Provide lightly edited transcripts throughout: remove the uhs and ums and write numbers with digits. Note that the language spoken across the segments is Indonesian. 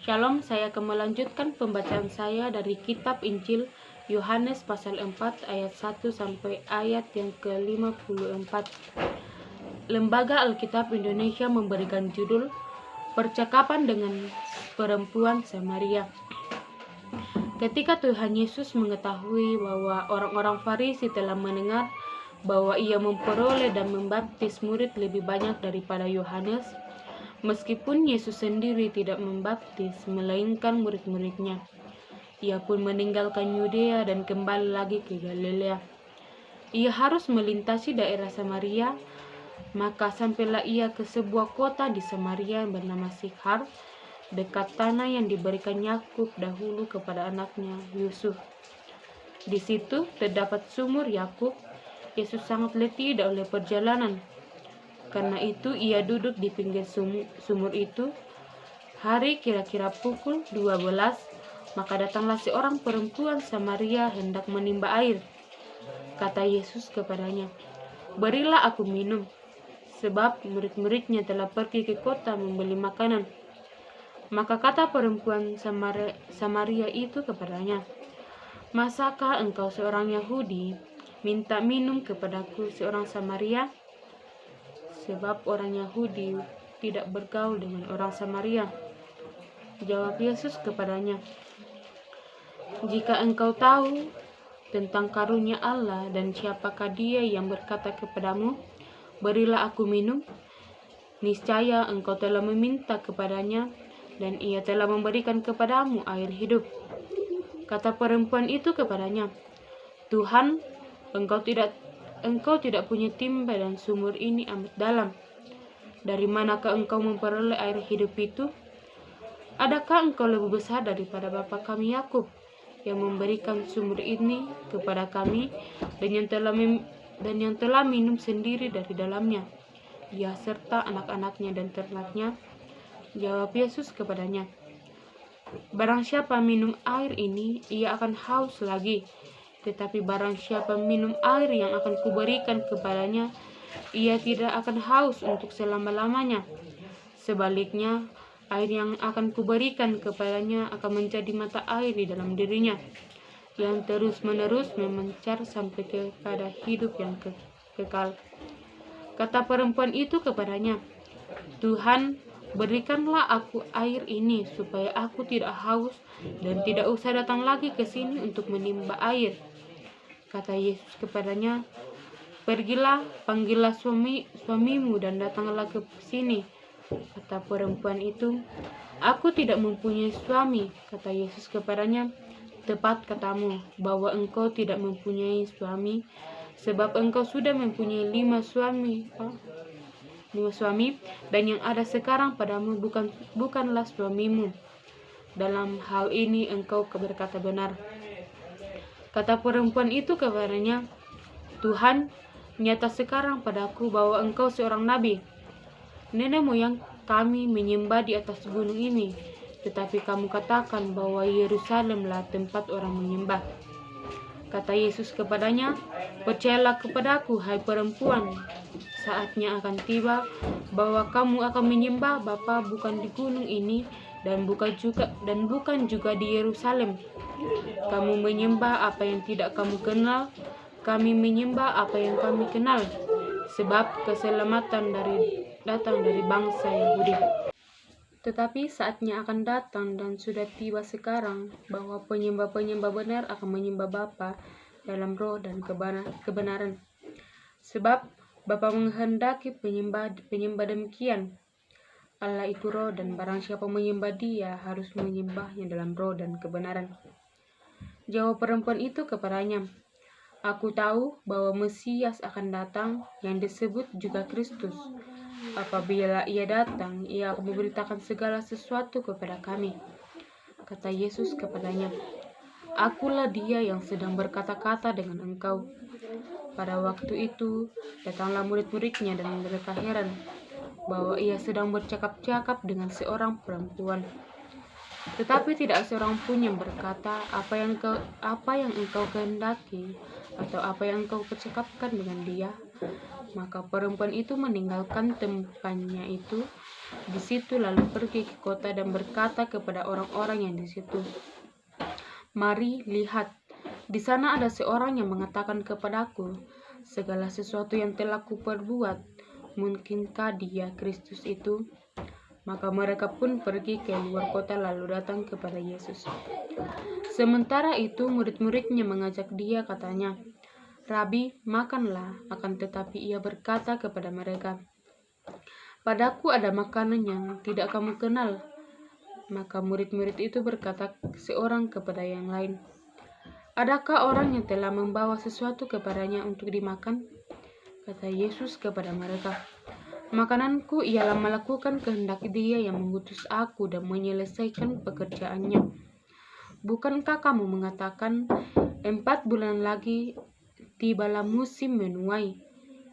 Shalom, saya akan melanjutkan pembacaan saya dari kitab Injil Yohanes pasal 4 ayat 1 sampai ayat yang ke-54. Lembaga Alkitab Indonesia memberikan judul Percakapan dengan Perempuan Samaria. Ketika Tuhan Yesus mengetahui bahwa orang-orang Farisi telah mendengar bahwa ia memperoleh dan membaptis murid lebih banyak daripada Yohanes, meskipun Yesus sendiri tidak membaptis, melainkan murid-muridnya, ia pun meninggalkan Yudea dan kembali lagi ke Galilea. Ia harus melintasi daerah Samaria, maka sampailah ia ke sebuah kota di Samaria yang bernama Sikhar, dekat tanah yang diberikan Yakub dahulu kepada anaknya Yusuf. Di situ terdapat sumur Yakub. Yesus sangat letih oleh perjalanan. Karena itu ia duduk di pinggir sumur itu. Hari kira-kira pukul 12, maka datanglah seorang perempuan Samaria hendak menimba air. Kata Yesus kepadanya, "Berilah aku minum," sebab murid-muridnya telah pergi ke kota membeli makanan. Maka kata perempuan Samaria itu kepadanya, "Masakah engkau seorang Yahudi minta minum kepadaku seorang Samaria? Sebab orang Yahudi tidak bergaul dengan orang Samaria." Jawab Yesus kepadanya, "Jika engkau tahu tentang karunia Allah dan siapakah dia yang berkata kepadamu, 'Berilah aku minum,' niscaya engkau telah meminta kepadanya dan ia telah memberikan kepadamu air hidup." Kata perempuan itu kepadanya, "Tuhan, engkau tidak punya timba dan sumur ini amat dalam. Dari manakah engkau memperoleh air hidup itu? Adakah engkau lebih besar daripada bapa kami Yakub, yang memberikan sumur ini kepada kami dan yang telah minum sendiri dari dalamnya, ia serta anak-anaknya dan ternaknya?" Jawab Yesus kepadanya, "Barang siapa minum air ini, ia akan haus lagi. Tetapi barang siapa minum air yang akan kuberikan kepadanya, ia tidak akan haus untuk selama-lamanya. Sebaliknya, air yang akan kuberikan kepadanya akan menjadi mata air di dalam dirinya, yang terus-menerus memancar sampai kepada hidup yang kekal." Kata perempuan itu kepadanya, "Tuhan, berikanlah aku air ini supaya aku tidak haus dan tidak usah datang lagi ke sini untuk menimba air." Kata Yesus kepadanya, "Pergilah, panggillah suamimu dan datanglah ke sini." Kata perempuan itu, "Aku tidak mempunyai suami." Kata Yesus kepadanya, "Tepat katamu bahwa engkau tidak mempunyai suami, sebab engkau sudah mempunyai 5 suami, dan yang ada sekarang padamu bukanlah suamimu. Dalam hal ini engkau berkata benar." Kata perempuan itu kepadanya, "Tuhan, nyata sekarang padaku bahwa engkau seorang nabi. Nenek moyang kami menyembah di atas gunung ini, tetapi kamu katakan bahwa Yerusalemlah tempat orang menyembah." Kata Yesus kepadanya, "Percayalah kepadaku, hai perempuan, saatnya akan tiba bahwa kamu akan menyembah Bapa bukan di gunung ini dan bukan juga di Yerusalem. Kamu menyembah apa yang tidak kamu kenal, kami menyembah apa yang kami kenal, sebab keselamatan datang dari bangsa Yahudi. Tetapi saatnya akan datang dan sudah tiba sekarang bahwa penyembah-penyembah benar akan menyembah Bapa dalam roh dan kebenaran. Sebab Bapa menghendaki penyembah demikian. Allah itu roh, dan barang siapa menyembah Dia harus menyembahnya dalam roh dan kebenaran." Jawab perempuan itu kepadanya, "Aku tahu bahwa Mesias akan datang, yang disebut juga Kristus. Apabila ia datang, ia akan memberitakan segala sesuatu kepada kami." Kata Yesus kepadanya, "Akulah dia yang sedang berkata-kata dengan engkau." Pada waktu itu, datanglah murid-muridnya dan mereka heran bahwa ia sedang bercakap-cakap dengan seorang perempuan. Tetapi tidak seorang pun yang berkata, apa yang engkau kehendaki, atau apa yang engkau percakapkan dengan dia?" Maka perempuan itu meninggalkan tempatnya itu di situ lalu pergi ke kota dan berkata kepada orang-orang yang di situ, "Mari lihat, di sana ada seorang yang mengatakan kepadaku segala sesuatu yang telah kuperbuat. Mungkinkah dia Kristus itu?" Maka mereka pun pergi ke luar kota lalu datang kepada Yesus. Sementara itu murid-muridnya mengajak dia, katanya, "Rabi, makanlah." Akan tetapi ia berkata kepada mereka, "Padaku ada makanan yang tidak kamu kenal." Maka murid-murid itu berkata seorang kepada yang lain, "Adakah orang yang telah membawa sesuatu kepadanya untuk dimakan?" Kata Yesus kepada mereka, "Makananku ialah melakukan kehendak Dia yang mengutus aku dan menyelesaikan pekerjaannya. Bukankah kamu mengatakan 4 bulan lagi tibalah musim menuai?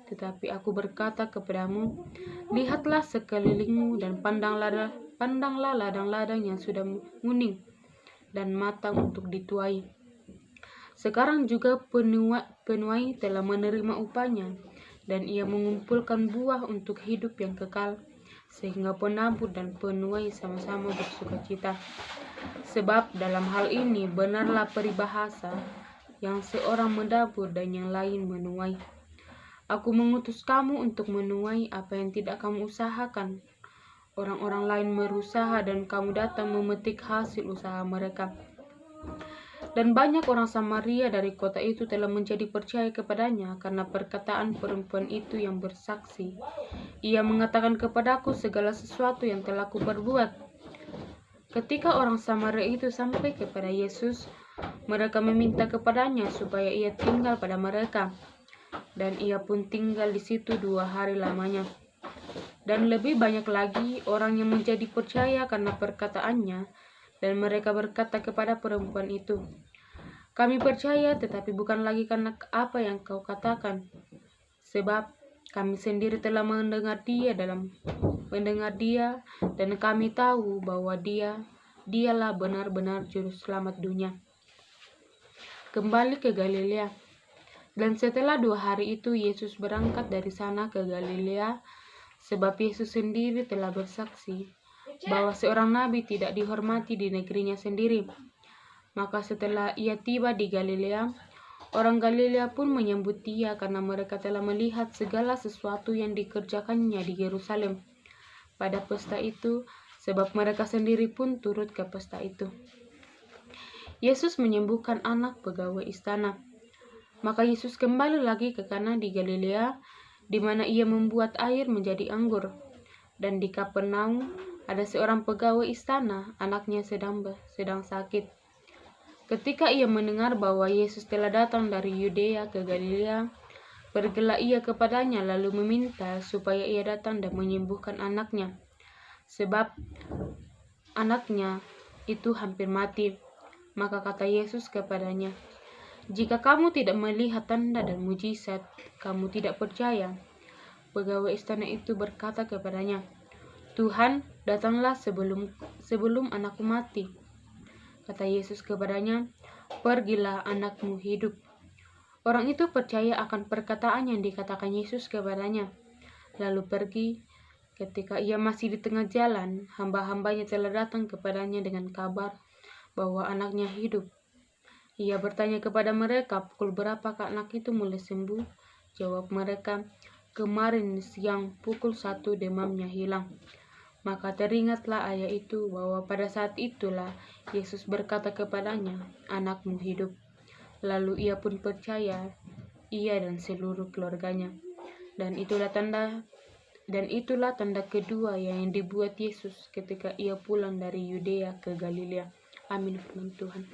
Tetapi aku berkata kepadamu, lihatlah sekelilingmu dan pandanglah ladang-ladang yang sudah menguning dan matang untuk dituai. Sekarang juga penuai telah menerima upahnya, dan ia mengumpulkan buah untuk hidup yang kekal, sehingga penabur dan penuai sama-sama bersukacita. Sebab dalam hal ini benarlah peribahasa, yang seorang mendabur dan yang lain menuai. Aku mengutus kamu untuk menuai apa yang tidak kamu usahakan. Orang-orang lain berusaha dan kamu datang memetik hasil usaha mereka." Dan banyak orang Samaria dari kota itu telah menjadi percaya kepadanya karena perkataan perempuan itu yang bersaksi, "Ia mengatakan kepadaku segala sesuatu yang telah kuperbuat." Ketika orang Samaria itu sampai kepada Yesus, mereka meminta kepadanya supaya ia tinggal pada mereka. Dan ia pun tinggal di situ 2 hari lamanya. Dan lebih banyak lagi orang yang menjadi percaya karena perkataannya, dan mereka berkata kepada perempuan itu, "Kami percaya, tetapi bukan lagi karena apa yang kau katakan, sebab kami sendiri telah mendengar dia dan kami tahu bahwa dialah benar-benar juru selamat dunia." Kembali ke Galilea. Dan setelah 2 hari itu Yesus berangkat dari sana ke Galilea, sebab Yesus sendiri telah bersaksi bahwa seorang nabi tidak dihormati di negerinya sendiri. Maka setelah ia tiba di Galilea, orang Galilea pun menyambut dia karena mereka telah melihat segala sesuatu yang dikerjakannya di Yerusalem pada pesta itu, sebab mereka sendiri pun turut ke pesta itu. Yesus menyembuhkan anak pegawai istana. Maka Yesus kembali lagi ke Kana di Galilea, di mana ia membuat air menjadi anggur. Dan di Kapernaum ada seorang pegawai istana, anaknya sedang sakit. Ketika ia mendengar bahwa Yesus telah datang dari Yudea ke Galilea, pergilah ia kepadanya lalu meminta supaya ia datang dan menyembuhkan anaknya, sebab anaknya itu hampir mati. Maka kata Yesus kepadanya, "Jika kamu tidak melihat tanda dan mujizat, kamu tidak percaya." Pegawai istana itu berkata kepadanya, "Tuhan, datanglah sebelum anakku mati." Kata Yesus kepadanya, "Pergilah, anakmu hidup." Orang itu percaya akan perkataan yang dikatakan Yesus kepadanya, lalu pergi. Ketika ia masih di tengah jalan, hamba-hambanya telah datang kepadanya dengan kabar bahwa anaknya hidup. Ia bertanya kepada mereka, "Pukul berapakah anak itu mulai sembuh?" Jawab mereka, "Kemarin siang pukul 1 demamnya hilang." Maka teringatlah ayah itu bahwa pada saat itulah Yesus berkata kepadanya, "Anakmu hidup." Lalu ia pun percaya, ia dan seluruh keluarganya. Dan itulah tanda kedua yang dibuat Yesus ketika ia pulang dari Yudea ke Galilea. Amin, firman Tuhan.